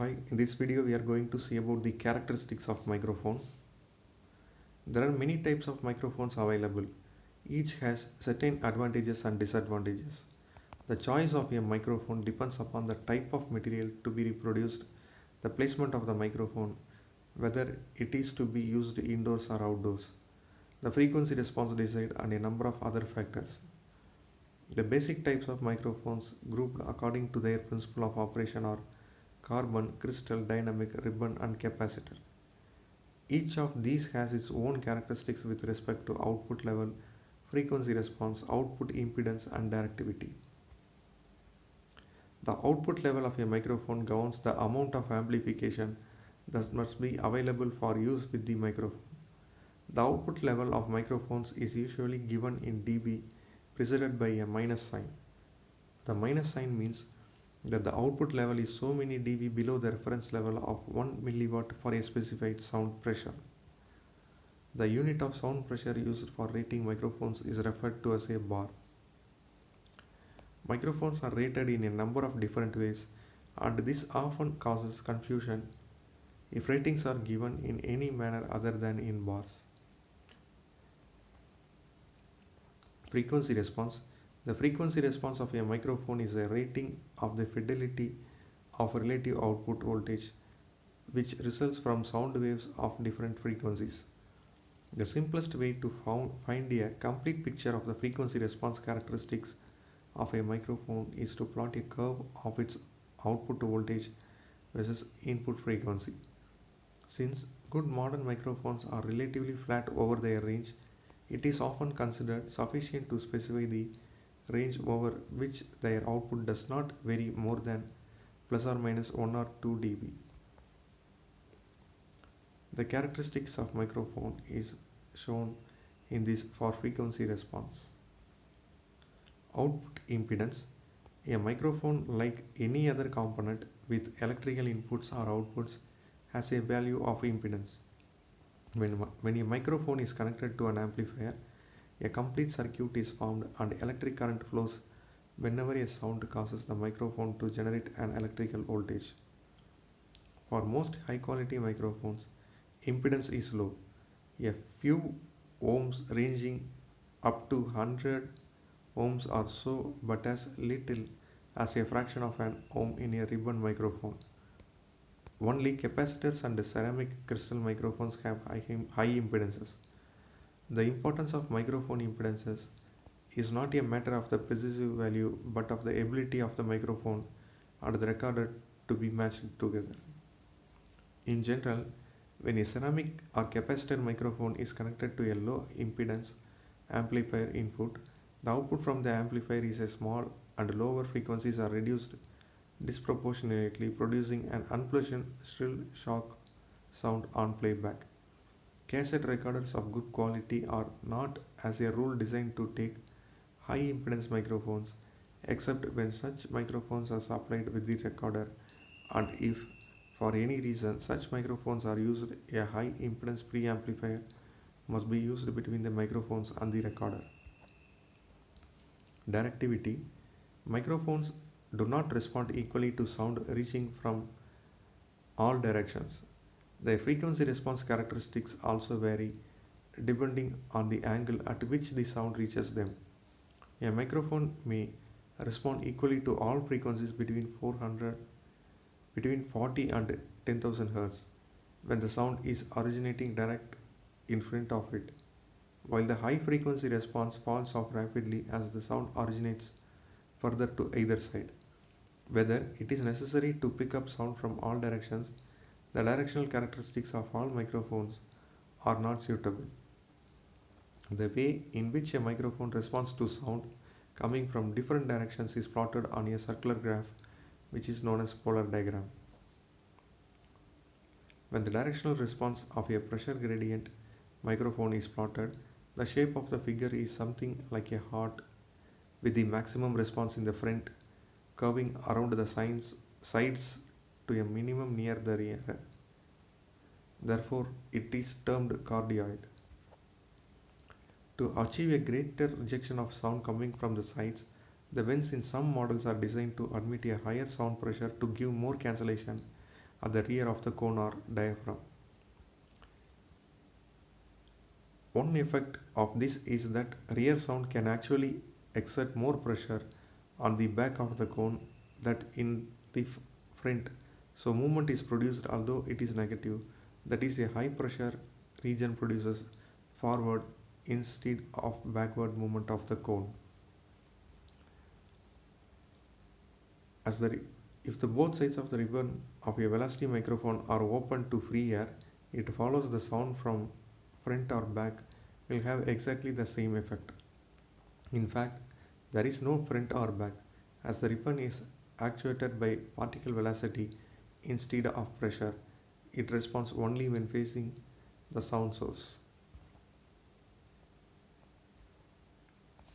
Hi, in this video we are going to see about the characteristics of microphone. There are many types of microphones available. Each has certain advantages and disadvantages. The choice of a microphone depends upon the type of material to be reproduced, the placement of the microphone, whether it is to be used indoors or outdoors, the frequency response decide, and a number of other factors. The basic types of microphones grouped according to their principle of operation are carbon, crystal, dynamic, ribbon, and capacitor. Each of these has its own characteristics with respect to output level, frequency response, output impedance, and directivity. The output level of a microphone governs the amount of amplification that must be available for use with the microphone. The output level of microphones is usually given in dB preceded by a minus sign. The minus sign means that the output level is so many dB below the reference level of 1 milliwatt for a specified sound pressure. The unit of sound pressure used for rating microphones is referred to as a bar. Microphones are rated in a number of different ways, and this often causes confusion if ratings are given in any manner other than in bars. Frequency response. The frequency response of a microphone is a rating of the fidelity of relative output voltage which results from sound waves of different frequencies. The simplest way to find a complete picture of the frequency response characteristics of a microphone is to plot a curve of its output voltage versus input frequency. Since good modern microphones are relatively flat over their range, it is often considered sufficient to specify the range over which their output does not vary more than plus or minus 1 or 2 dB. The characteristics of microphone is shown in this for frequency response. Output impedance. A microphone, like any other component with electrical inputs or outputs, has a value of impedance. When a microphone is connected to an amplifier, a complete circuit is formed and electric current flows whenever a sound causes the microphone to generate an electrical voltage. For most high quality microphones, impedance is low, a few ohms ranging up to 100 ohms or so, but as little as a fraction of an ohm in a ribbon microphone. Only capacitors and ceramic crystal microphones have high impedances. The importance of microphone impedances is not a matter of the precise value but of the ability of the microphone and the recorder to be matched together. In general, when a ceramic or capacitor microphone is connected to a low impedance amplifier input, the output from the amplifier is a small and lower frequencies are reduced disproportionately, producing an unpleasant shrill shock sound on playback. Cassette recorders of good quality are not as a rule designed to take high impedance microphones, except when such microphones are supplied with the recorder, and if for any reason such microphones are used, a high impedance preamplifier must be used between the microphones and the recorder. Directivity. Microphones do not respond equally to sound reaching from all directions. Their frequency response characteristics also vary depending on the angle at which the sound reaches them. A microphone may respond equally to all frequencies between 40 and 10,000 Hz when the sound is originating direct in front of it, while the high frequency response falls off rapidly as the sound originates further to either side. Whether it is necessary to pick up sound from all directions, the directional characteristics of all microphones are not suitable. The way in which a microphone responds to sound coming from different directions is plotted on a circular graph which is known as polar diagram. When the directional response of a pressure gradient microphone is plotted, the shape of the figure is something like a heart with the maximum response in the front curving around the sides to a minimum near the rear. Therefore, it is termed cardioid. To achieve a greater rejection of sound coming from the sides, the vents in some models are designed to admit a higher sound pressure to give more cancellation at the rear of the cone or diaphragm. One effect of this is that rear sound can actually exert more pressure on the back of the cone than in the front, so movement is produced although it is negative, that is, a high pressure region produces forward instead of backward movement of the cone. If the both sides of the ribbon of a velocity microphone are open to free air, it follows the sound from front or back will have exactly the same effect. In fact, there is no front or back, as the ribbon is actuated by particle velocity instead of pressure. It responds only when facing the sound source.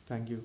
Thank you.